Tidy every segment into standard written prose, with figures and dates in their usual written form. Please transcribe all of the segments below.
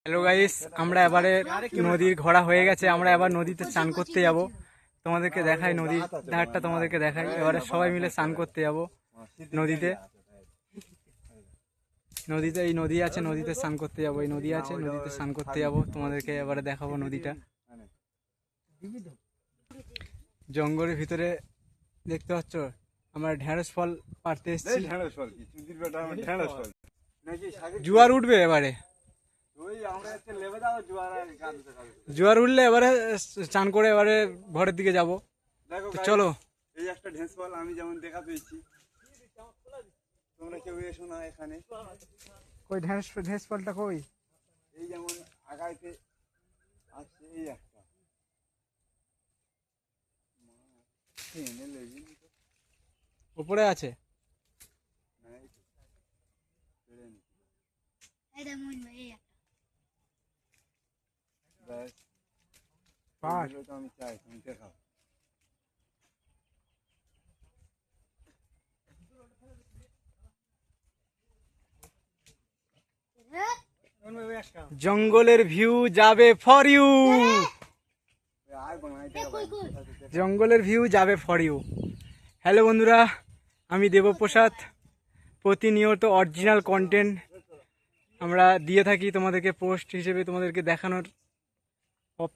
Hello guys, আমরা এবারে নদীর ঘোরা হয়ে গেছে। আমরা এবার নদীতে স্নান করতে যাব। তোমাদেরকে দেখাই নদীর ধারটা, তোমাদেরকে দেখাই। এবারে সবাই মিলে স্নান করতে যাব নদীতে। নদীতে এই নদী আছে, নদীতে স্নান করতে যাবো। এই নদী আছে, নদীতে স্নান করতে যাব। তোমাদেরকে এবারে দেখাবো নদীটা। জঙ্গলের ভিতরে দেখতে পাচ্ছ আমরা ঢেঁড়স ফল পাড়তে এসেছি। জোয়ার উঠবে এবারে, জোয়ার উঠলে এবারে স্নান করে এবারে ঘরের দিকে যাব। চলো। এই একটা ঢেঁস ফল আমি যেমন দেখা পেয়েছি, তোমরা কেউ এসো না এখানে। কই ঢেঁস ফলটা কই? এই যেমন আগাইতে আসছে এই একটা উপরে আছে। আমি চাই তুমি দেখাও। জঙ্গলের ভিউ যাবে ফর ইউ, জঙ্গলের ভিউ যাবে ফর ইউ। হ্যালো বন্ধুরা, আমি দেবপ্রসাদ। প্রতিনিয়ত অরিজিনাল কন্টেন্ট আমরা দিয়ে থাকি তোমাদেরকে, পোস্ট হিসেবে তোমাদেরকে দেখানোর।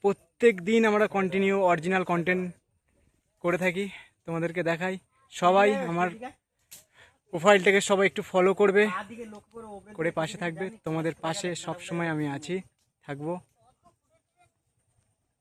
প্রত্যেক দিন আমরা কন্টিনিউ অরিজিনাল কন্টেন্ট করে থাকি, তোমাদেরকে দেখাই। সবাই আমার প্রোফাইলটাকে সবাই একটু ফলো করবে, করে পাশে থাকবে। তোমাদের পাশে সব সময় আমি আছি, থাকবো।